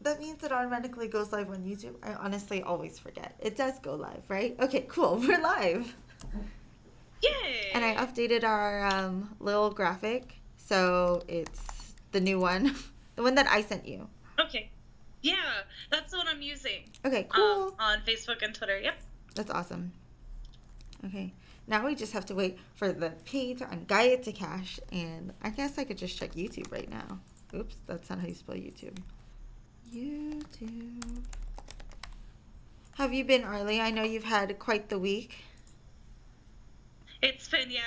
that means it automatically goes live on YouTube? I honestly always forget. It does go live, right? Okay, cool. We're live. And I Yay! updated our little graphic. So it's the new one. The one that I sent you. Okay. Yeah, that's the one I'm using. Okay, cool. On Facebook and Twitter. Yep. That's awesome. Okay. Now we just have to wait for the page on Gaia to cache. And I guess I could just check YouTube right now. Oops, that's not how you spell YouTube. YouTube. Have you been, Arlie? I know you've had quite the week. It's been, yeah,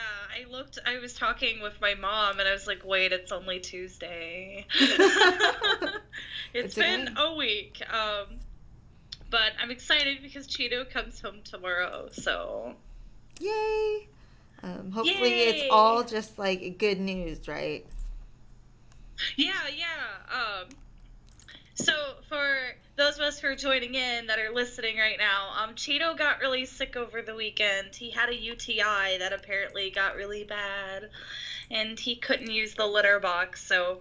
I was talking with my mom and I was like, wait, it's only Tuesday. It's okay. been a week. But I'm excited because Cheeto comes home tomorrow, so. Yay! Hopefully Yay! it's all just like good news, right? Yeah. So for those of us who are joining in that are listening right now, Cheeto got really sick over the weekend. He had a UTI that apparently got really bad, and he couldn't use the litter box, so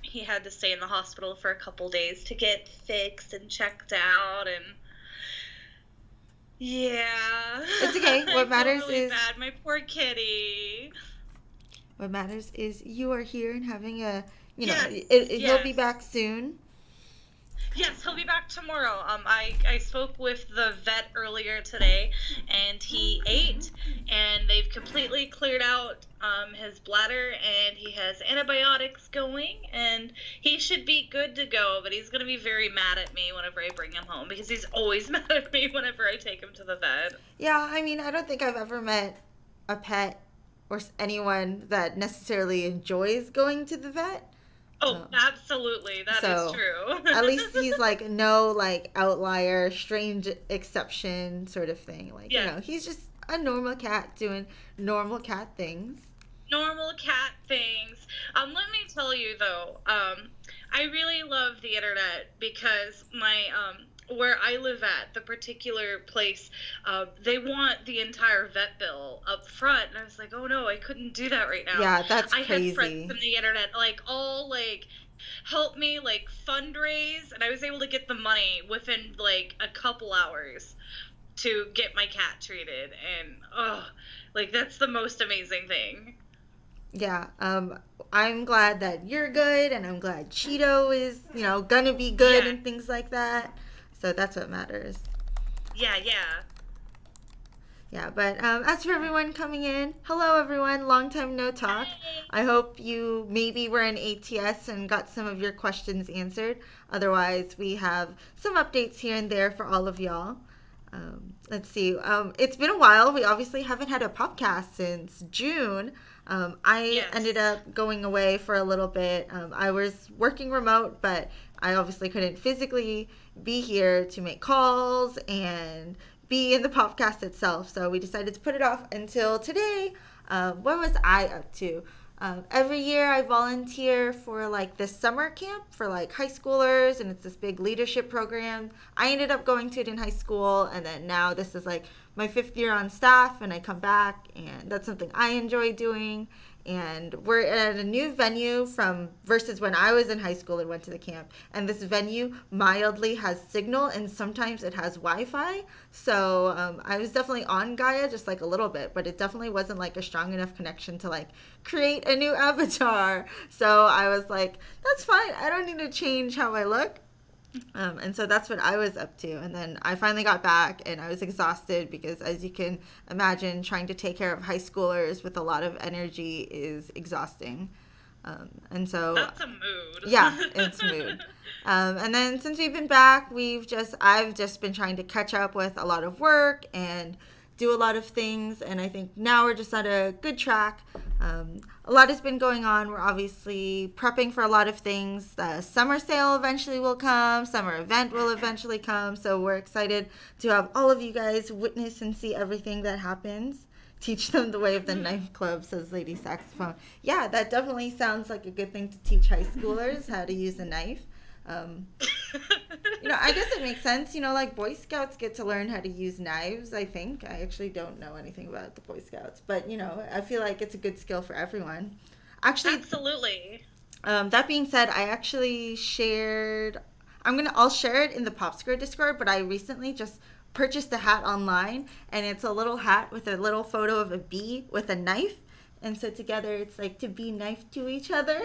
he had to stay in the hospital for a couple days to get fixed and checked out, and yeah. It's okay. What matters really is bad. My poor kitty. what matters is you are here and having a Yes, he'll be yes. back soon. Yes, he'll be back tomorrow. I spoke with the vet earlier today, and he ate, and they've completely cleared out his bladder, and he has antibiotics going, and he should be good to go, but he's going to be very mad at me whenever I bring him home, because he's always mad at me whenever I take him to the vet. Yeah, I mean, I don't think I've ever met a pet or anyone that necessarily enjoys going to the vet. Oh, absolutely. That is So true. at least he's like no like outlier, strange exception sort of thing. Like, Yeah. he's just a normal cat doing normal cat things. Normal cat things. Let me tell you though, I really love the internet because my where I live at, the particular place, they want the entire vet bill up front, and I was like, oh no, I couldn't do that right now. Yeah, that's I had friends crazy. from the internet like all like help me like fundraise, and I was able to get the money within like a couple hours to get my cat treated, and oh, like that's the most amazing thing. Yeah, I'm glad that you're good, and I'm glad Cheeto is, gonna be good Yeah, and things like that. So that's what matters. yeah. Yeah, but as for everyone coming in, hello everyone, long time no talk. Hey. I hope you maybe were in ATS and got some of your questions answered. Otherwise, we have some updates here and there for all of y'all. Let's see. It's been a while. We obviously haven't had a podcast since June. I ended Yes. up going away for a little bit. I was working remote, but I obviously couldn't physically be here to make calls and be in the podcast itself. So we decided to put it off until today. What was I up to? Every year I volunteer for like this summer camp for like high schoolers, and it's this big leadership program. I ended up going to it in high school, and then now this is like my fifth year on staff, and I come back, and that's something I enjoy doing. And we're at a new venue from versus when I was in high school and went to the camp. And this venue mildly has signal, and sometimes it has Wi-Fi. So I was definitely on Gaia just like a little bit, but it definitely wasn't like a strong enough connection to like create a new avatar. So I was like, that's fine. I don't need to change how I look. And so that's what I was up to. And then I finally got back, and I was exhausted because, as you can imagine, trying to take care of high schoolers with a lot of energy is exhausting. And so, That's a mood. yeah, it's mood. And then since we've been back, I've just been trying to catch up with a lot of work and do a lot of things, and I think now we're just at a good track. A lot has been going on. We're obviously prepping for a lot of things. The summer sale eventually will come. Summer event will eventually come. So we're excited to have all of you guys witness and see everything that happens. Teach them the way of the knife club, says Lady Saxophone. Yeah, that definitely sounds like a good thing to teach high schoolers how to use a knife. Um, I guess it makes sense. Like Boy Scouts get to learn how to use knives, I think. I actually don't know anything about the Boy Scouts, but, I feel like it's a good skill for everyone. Actually, Absolutely. that being said, I'll share it in the Popscore Discord, but I recently just purchased a hat online, and it's a little hat with a little photo of a bee with a knife. And so together it's like to be knife to each other.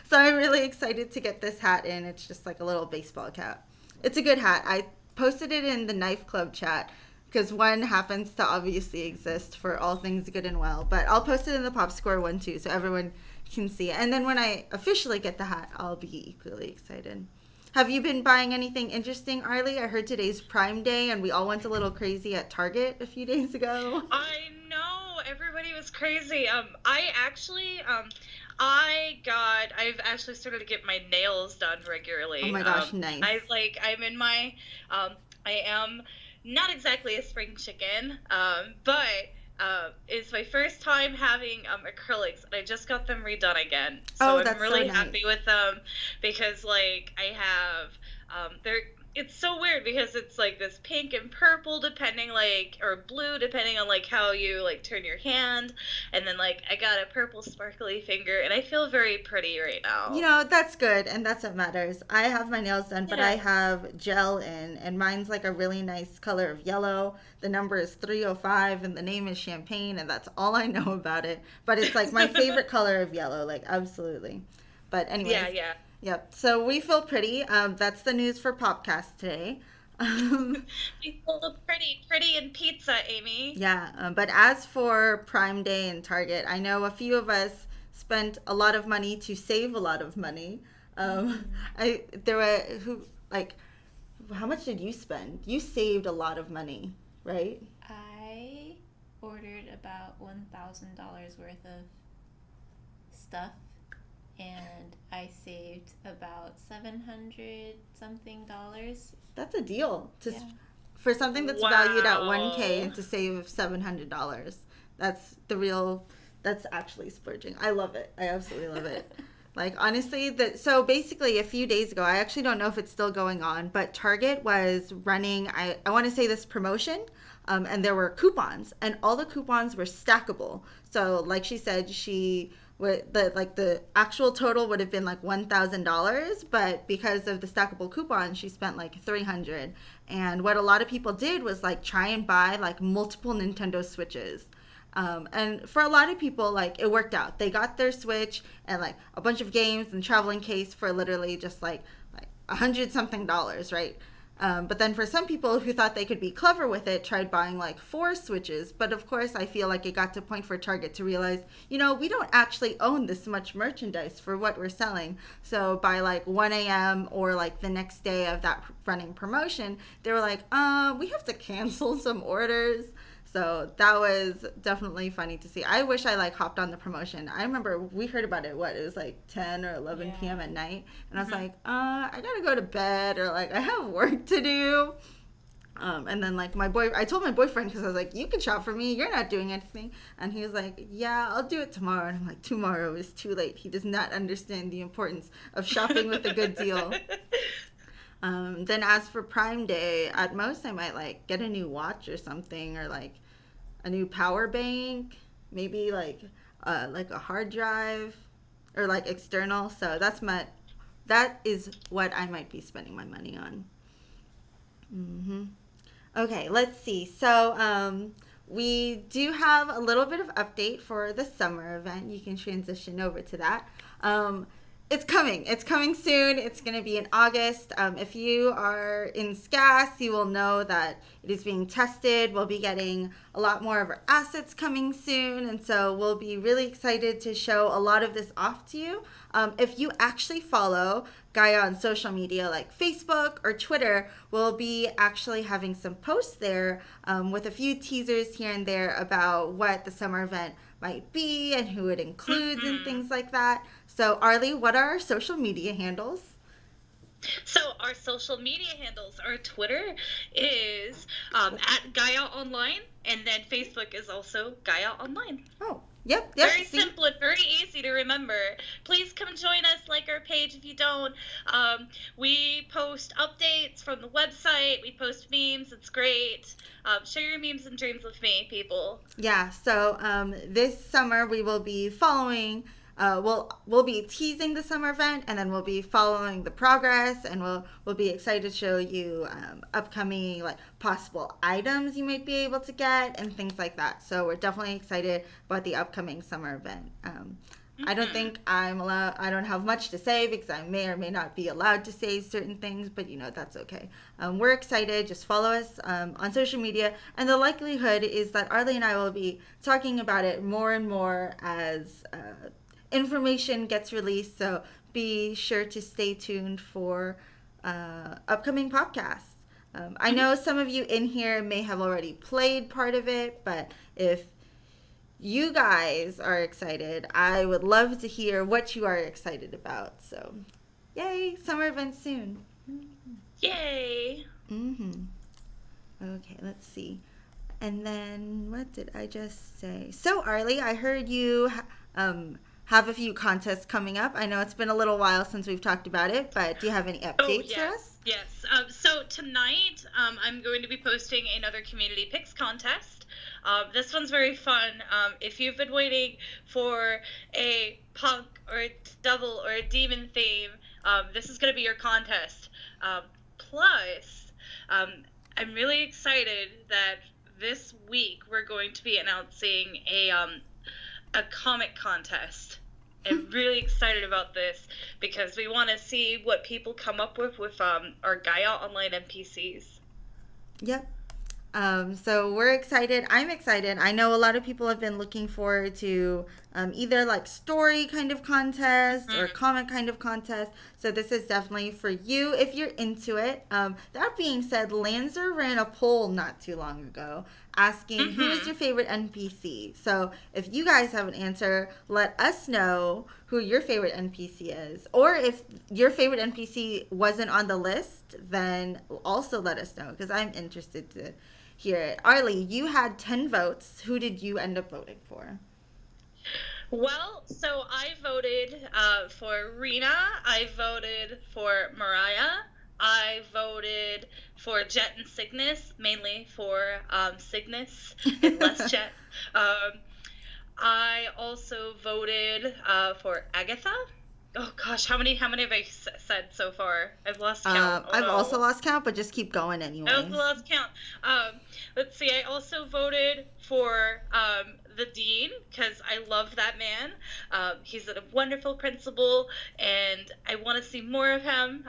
So I'm really excited to get this hat in. It's just like a little baseball cap. It's a good hat. I posted it in the Knife Club chat because one happens to obviously exist for all things good and well. But I'll post it in the Pop Score one too so everyone can see it. And then when I officially get the hat, I'll be equally excited. Have you been buying anything interesting, Arli? I heard today's Prime Day and we all went a little crazy at Target a few days ago. I know, everybody was crazy. I've actually started to get my nails done regularly. Oh my gosh, nice. I am not exactly a spring chicken, but it's my first time having acrylics, and I just got them redone again. So I'm really happy with them because like I have it's so weird because it's like this pink and purple depending or blue depending on like how you like turn your hand, and then like I got a purple sparkly finger and I feel very pretty right now. You know, that's good, and that's what matters. I have my nails done, but I have gel in, and mine's like a really nice color of yellow. The number is 305 and the name is champagne, and that's all I know about it. But it's like my favorite color of yellow, like absolutely. But anyways. Yeah. Yep. So we feel pretty. That's the news for Popcast today. We feel pretty in pizza, Amy. Yeah. But as for Prime Day and Target, I know a few of us spent a lot of money to save a lot of money. How much did you spend? You saved a lot of money, right? I ordered about $1,000 worth of stuff. And I saved about $700 something. That's a deal for something that's valued at $1,000 and to save $700. That's actually splurging. I love it. I absolutely love it. Like honestly, so basically a few days ago, I actually don't know if it's still going on, but Target was running, I want to say this promotion, and there were coupons, and all the coupons were stackable. So like she said, the actual total would have been like $1,000, but because of the stackable coupon, she spent like $300. And what a lot of people did was like try and buy like multiple Nintendo Switches. And for a lot of people, like it worked out. They got their Switch and like a bunch of games and traveling case for literally just like $100-something, right? But then for some people who thought they could be clever with it, tried buying like 4 Switches. But of course, I feel like it got to a point for Target to realize, we don't actually own this much merchandise for what we're selling. So by like 1 a.m. or like the next day of that running promotion, they were like, we have to cancel some orders. So that was definitely funny to see. I wish I like hopped on the promotion. I remember we heard about it, it was like 10 or 11 p.m. at night. And I was like, I gotta go to bed, or like I have work to do. And then like I told my boyfriend, because I was like, you can shop for me, you're not doing anything. And he was like, yeah, I'll do it tomorrow. And I'm like, tomorrow is too late. He does not understand the importance of shopping with a good deal. Then as for Prime Day, at most I might like get a new watch or something, or like a new power bank, maybe like a hard drive, or like external. So that is what I might be spending my money on. Okay, let's see. So we do have a little bit of update for the summer event. You can transition over to that. It's coming. It's coming soon. It's going to be in August. If you are in SCAS, you will know that it is being tested. We'll be getting a lot more of our assets coming soon. And so we'll be really excited to show a lot of this off to you. If you actually follow Gaia on social media like Facebook or Twitter, we'll be actually having some posts there with a few teasers here and there about what the summer event might be and who it includes and things like that. So Arli, what are our social media handles? So our social media handles, our Twitter is at Gaia Online, and then Facebook is also Gaia Online. Oh, yep. Very simple and very easy to remember. Please come join us, like our page if you don't. We post updates from the website. We post memes. It's great. Share your memes and dreams with me, people. Yeah, so this summer we will be following we'll be teasing the summer event, and then we'll be following the progress, and we'll be excited to show you upcoming like possible items you might be able to get and things like that. So we're definitely excited about the upcoming summer event. I don't think I don't have much to say because I may or may not be allowed to say certain things, but that's okay. We're excited. Just follow us on social media, and the likelihood is that Arli and I will be talking about it more and more as information gets released. So be sure to stay tuned for upcoming podcasts. I know some of you in here may have already played part of it, but if you guys are excited, I would love to hear what you are excited about. So, yay, summer events soon. Yay. Okay, let's see. And then what did I just say? So, Arli, I heard you have a few contests coming up. I know it's been a little while since we've talked about it, but do you have any updates for us? Yes. So tonight, I'm going to be posting another community picks contest. This one's very fun. If you've been waiting for a punk or a devil or a demon theme, this is going to be your contest. Plus, I'm really excited that this week we're going to be announcing a comic contest. I'm really excited about this because we want to see what people come up with our Gaia online NPCs. Yep. So we're excited. I'm excited. I know a lot of people have been looking forward to either like story kind of contest or comic kind of contest. So this is definitely for you if you're into it. That being said, Lanzer ran a poll not too long ago asking who is your favorite NPC. So if you guys have an answer, let us know who your favorite NPC is. Or if your favorite NPC wasn't on the list, then also let us know because I'm interested to hear it. Arli, you had 10 votes. Who did you end up voting for? Well, so I voted for Rena. I voted for Mariah. I voted for Jet and Cygnus, mainly for Cygnus and less Jet. I also voted for Agatha. Oh gosh, how many have I said so far? I've lost count. I've also lost count, but just keep going anyway. I also lost count. Let's see. I also voted for the dean because I love that man. He's a wonderful principal, and I want to see more of him.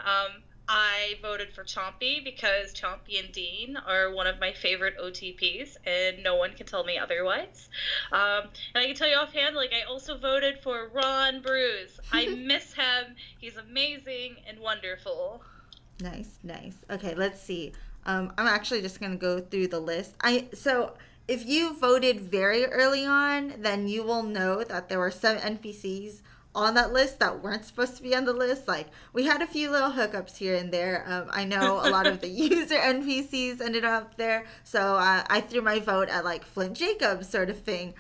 I voted for Chompy because Chompy and Dean are one of my favorite OTPs, and no one can tell me otherwise. And I can tell you offhand, I also voted for Ron Bruce. I miss him. He's amazing and wonderful. Nice. Okay, let's see. I'm actually just going to go through the list. So if you voted very early on, then you will know that there were some NPCs on that list that weren't supposed to be on the list. We had a few little hookups here and there. I know a lot of the user NPCs ended up there, so I threw my vote at Flint Jacobs sort of thing.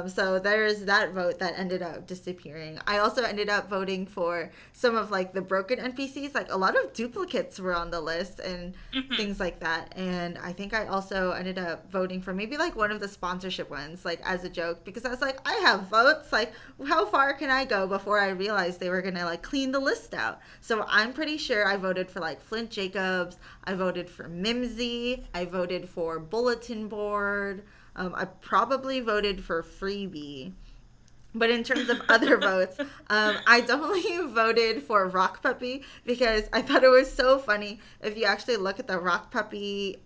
So there's that vote that ended up disappearing. I also ended up voting for some of the broken NPCs. A lot of duplicates were on the list and things like that. And I think I also ended up voting for maybe one of the sponsorship ones, as a joke, because I was I have votes. How far can I go before I realized they were gonna clean the list out? So I'm pretty sure I voted for Flint Jacobs. I voted for Mimsy. I voted for Bulletin Board. I probably voted for Freebie. But in terms of other votes, I definitely voted for Rock Puppy because I thought it was so funny. If you actually look at the Rock Puppy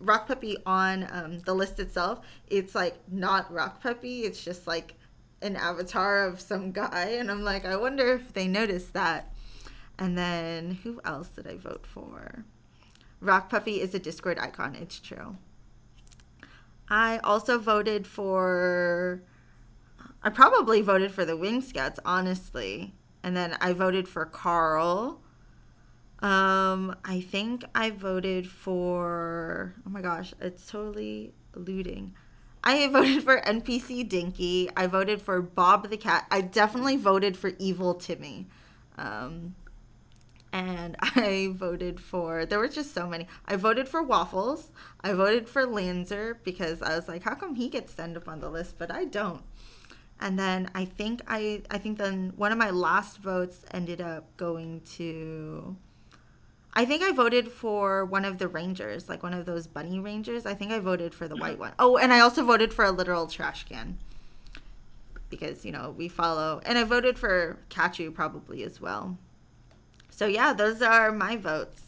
on the list itself, it's not Rock Puppy. It's just an avatar of some guy. And I'm I wonder if they noticed that. And then who else did I vote for? Rock Puppy is a Discord icon. It's true. I also voted for... I probably voted for the Wing Scouts, honestly. And then I voted for Carl. I think I voted for... Oh my gosh, it's totally eluding. I voted for NPC Dinky. I voted for Bob the Cat. I definitely voted for Evil Timmy. And I voted for... There were just so many. I voted for Waffles. I voted for Lanzer because I was how come he gets to end up on the list, but I don't? And then I think then one of my last votes ended up going to, I think I voted for one of the rangers, like one of those bunny rangers. I think I voted for the white one. Oh, and I also voted for a literal trash can because, we follow. And I voted for Kachu probably as well. So yeah, those are my votes.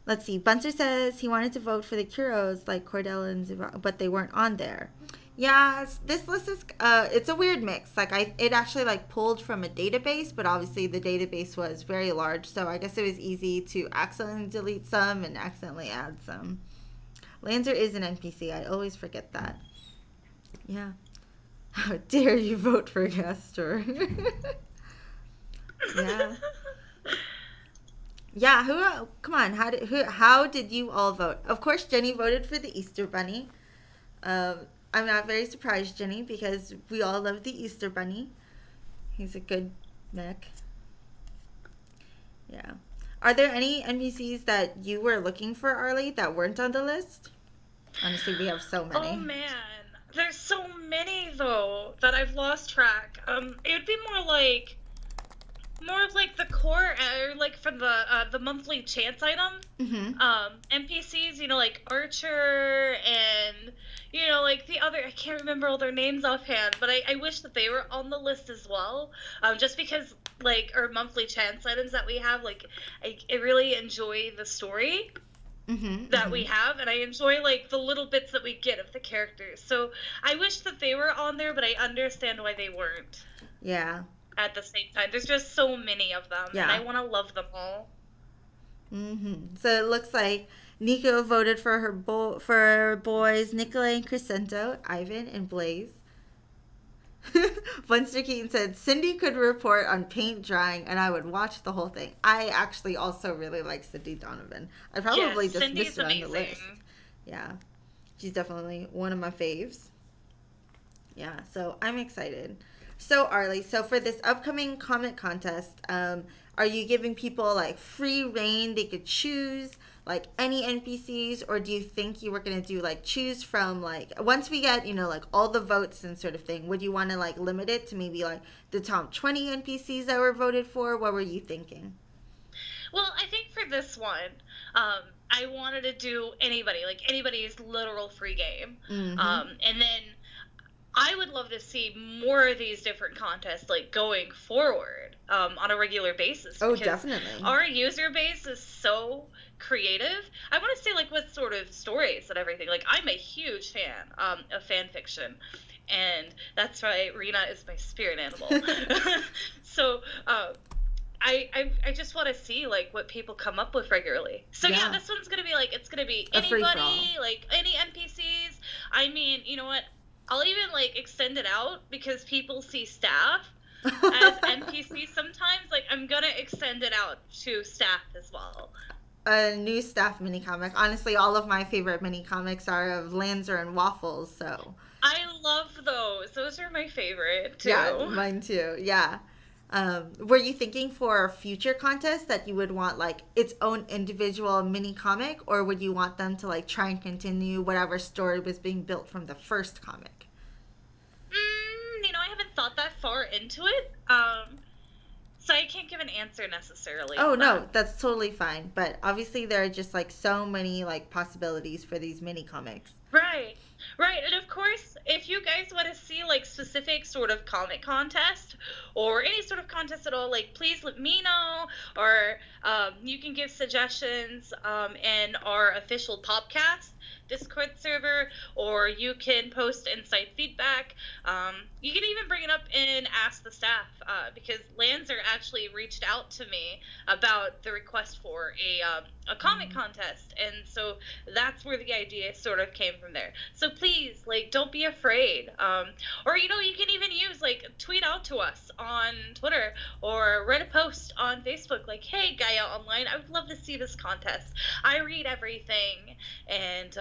Let's see. Bunser says he wanted to vote for the Kuros like Cordell and Zivaro, but they weren't on there. Yeah, this list is it's a weird mix. Like it actually like pulled from a database, but obviously the database was very large, so I guess it was easy to accidentally delete some and accidentally add some. Lancer is an NPC. I always forget that. Yeah. How dare you vote for Castor? Yeah. Yeah, come on, how did you all vote? Of course, Jenny voted for the Easter Bunny. I'm not very surprised, Jenny, because we all love the Easter Bunny. He's a good mech. Yeah. Are there any NPCs that you were looking for, Arli, that weren't on the list? Honestly, we have so many. Oh, man. There's so many, though, that I've lost track. It would be more of like the core, like from the monthly chance item. NPCs, like Archer and like the other, I can't remember all their names offhand, but I wish that they were on the list as well. Just because like our monthly chance items that we have, like I really enjoy the story that we have, and I enjoy like the little bits that we get of the characters. So I wish that they were on there, but I understand why they weren't. Yeah. At the same time, there's just so many of them, and I want to love them all. So it looks like Nico voted for her boys Nikolai and Crescento, Ivan, and Blaze. Bunster Keaton said Cindy could report on paint drying, and I would watch the whole thing. I actually also really like Cindy Donovan. I probably just missed it on the list. Yeah, she's definitely one of my faves. Yeah, so I'm excited. So, Arli, for this upcoming comic contest, are you giving people, like, free reign? They could choose, like, any NPCs? Or do you think you were going to do, like, choose from, like, once we get, like, all the votes and sort of thing, would you want to, like, limit it to maybe, like, the top 20 NPCs that were voted for? What were you thinking? Well, I think for this one, I wanted to do anybody's literal free game. And then I would love to see more of these different contests, like, going forward on a regular basis. Oh, definitely. Our user base is so creative. I want to say, like, with sort of stories and everything. Like, I'm a huge fan of fan fiction, and that's why Rena is my spirit animal. So, I just want to see, like, what people come up with regularly. So, yeah this one's going to be, like, it's going to be anybody, like, any NPCs. I mean, you know what? I'll even, like, extend it out because people see staff as NPCs sometimes. Like, I'm gonna extend it out to staff as well. A new staff mini comic. Honestly, all of my favorite mini comics are of Lancer and Waffles, so. I love those. Those are my favorite, too. Yeah, mine too. Yeah. Were you thinking for future contests that you would want, like, its own individual mini comic, or would you want them to, like, try and continue whatever story was being built from the first comic? I haven't thought that far into it, so I can't give an answer necessarily. Oh, no, that's totally fine, but obviously there are just, like, so many, like, possibilities for these mini comics. Right, and of course, if you guys want to see, like, specific sort of comic contest, or any sort of contest at all, like, please let me know, or you can give suggestions in our official podcast Discord server, or you can post inside feedback. You can even bring it up and ask the staff, because Lancer actually reached out to me about the request for a comic contest, and so that's where the idea sort of came from there. So please, like, don't be afraid, or you can even use, like, tweet out to us on Twitter or write a post on Facebook, like, hey, Gaia Online, I would love to see this contest. I read everything, and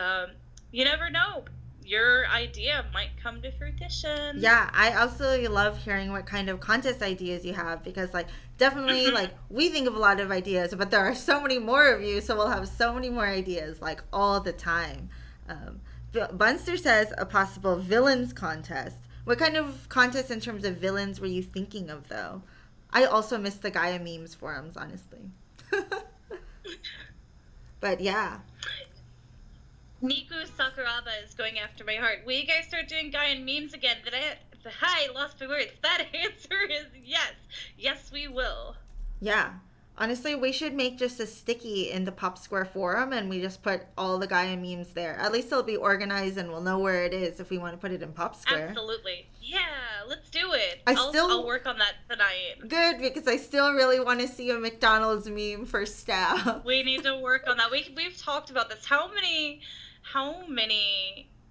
you never know, your idea might come to fruition. Yeah, I absolutely love hearing what kind of contest ideas you have, because, like, definitely, like, we think of a lot of ideas, but there are so many more of you, so we'll have so many more ideas, like, all the time. Bunster says a possible villains contest. What kind of contests in terms of villains were you thinking of, though? I also miss the Gaia memes forums, honestly. But yeah. Niku Sakuraba is going after my heart. Will you guys start doing Gaia memes again? Hi, lost my words. That answer is yes. Yes, we will. Yeah. Honestly, we should make just a sticky in the Pop Square forum and we just put all the Gaia memes there. At least it'll be organized and we'll know where it is if we want to put it in Pop Square. Absolutely. Yeah, let's do it. I'll work on that tonight. Good, because I still really want to see a McDonald's meme for staff. We need to work on that. We've talked about this. How many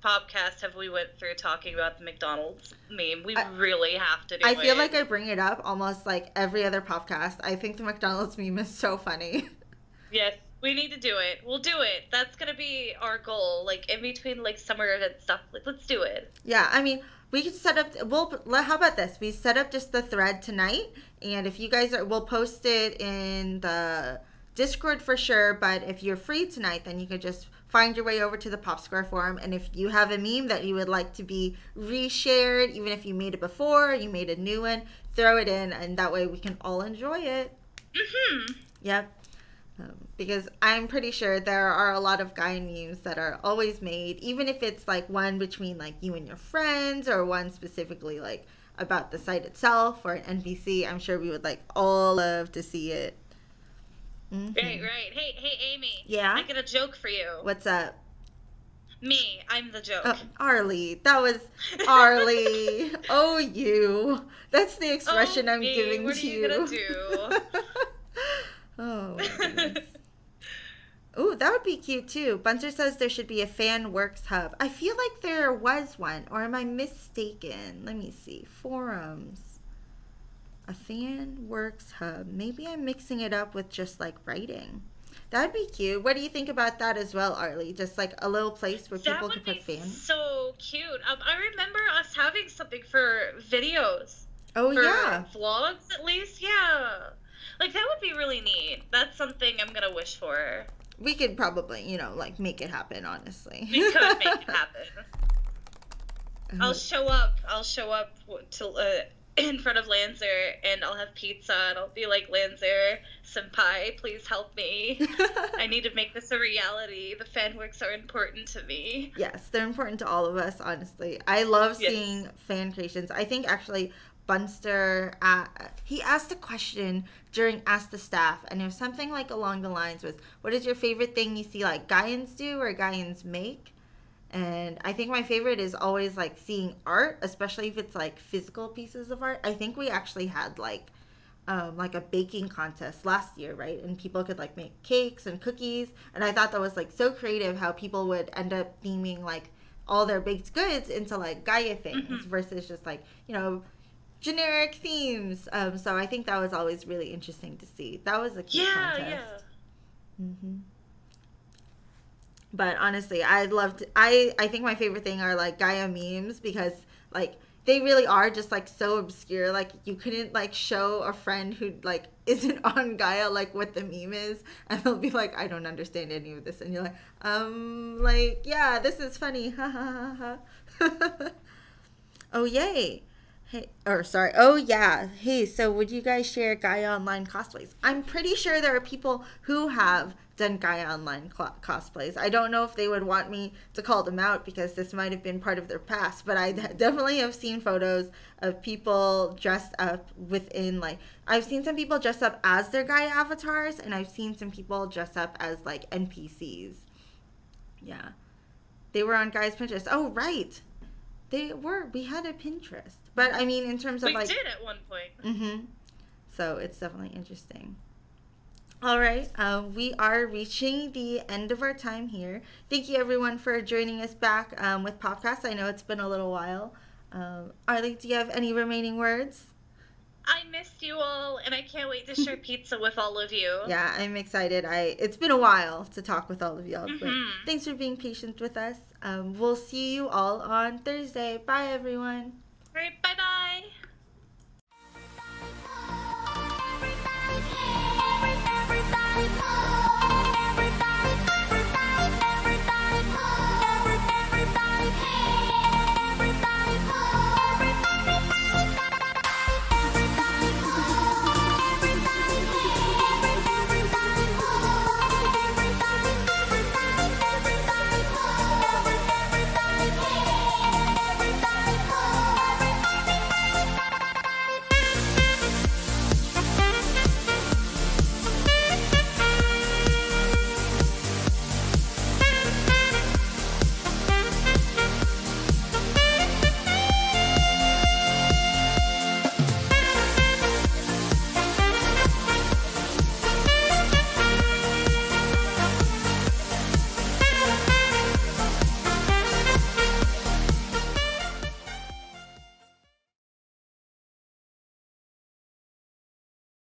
podcasts have we went through talking about the McDonald's meme? We really have to do it. I feel like I bring it up almost like every other podcast. I think the McDonald's meme is so funny. Yes, we need to do it. We'll do it. That's gonna be our goal. Like in between like summer event stuff. Like let's do it. Yeah, I mean, we could set up. How about this? We set up just the thread tonight, and if you guys we'll post it in the Discord for sure. But if you're free tonight, then you could just find your way over to the Pop Square forum, and if you have a meme that you would like to be reshared, even if you made it before, you made a new one, throw it in, and that way we can all enjoy it. Mm-hmm. Yep. Because I'm pretty sure there are a lot of Gaia memes that are always made, even if it's like one between like you and your friends or one specifically like about the site itself or an NPC. I'm sure we would like all love to see it. Mm-hmm. Right. Hey, Amy. Yeah? I got a joke for you. What's up? Me, I'm the joke. Oh, Arli. That was Arli. Oh, you. That's the expression I'm giving what to you. What are you gonna do? Oh, my goodness. Ooh, that would be cute, too. Bunzer says there should be a fan works hub. I feel like there was one, or am I mistaken? Let me see. Forums. A fan works hub. Maybe I'm mixing it up with just, like, writing. That'd be cute. What do you think about that as well, Arli? Just, like, a little place where people could put fans? So cute. I remember us having something for videos. Oh, for yeah. Vlogs, at least. Yeah. Like, that would be really neat. That's something I'm gonna wish for. We could probably, you know, like, make it happen, honestly. We could make it happen. I'll show up to, in front of Lancer, and I'll have pizza, and I'll be like, Lancer, senpai, please help me. I need to make this a reality. The fan works are important to me. Yes, they're important to all of us, honestly. I love seeing fan creations. I think, actually, Bunster, he asked a question during Ask the Staff, and it was something like along the lines was, what is your favorite thing you see like Gaians do or Gaians make? And I think my favorite is always like seeing art, especially if it's like physical pieces of art. I think we actually had like a baking contest last year, right? And people could like make cakes and cookies, and I thought that was like so creative how people would end up theming like all their baked goods into like Gaia things versus just like, you know, generic themes. So I think that was always really interesting to see. That was a cute contest. Yeah. Mm-hmm. But honestly, I think my favorite thing are like Gaia memes because like they really are just like so obscure. Like you couldn't like show a friend who like isn't on Gaia like what the meme is, and they'll be like, I don't understand any of this, and you're like yeah, this is funny, ha ha ha ha. Oh yay. Hey, oh yeah. Hey, so would you guys share Gaia Online cosplays? I'm pretty sure there are people who have done Gaia Online cosplays. I don't know if they would want me to call them out because this might have been part of their past, but I definitely have seen photos of people dressed up within, like, I've seen some people dress up as their Gaia avatars, and I've seen some people dress up as, like, NPCs. Yeah. They were on Gaia's Pinterest. Oh, right. We had a Pinterest. But, I mean, in terms of, like... We did at one point. Mm-hmm. So, it's definitely interesting. All right. We are reaching the end of our time here. Thank you, everyone, for joining us back with Popcast. I know it's been a little while. Arli, do you have any remaining words? I missed you all, and I can't wait to share pizza with all of you. Yeah, I'm excited. It's been a while to talk with all of y'all. But thanks for being patient with us. We'll see you all on Thursday. Bye, everyone. All right, bye-bye.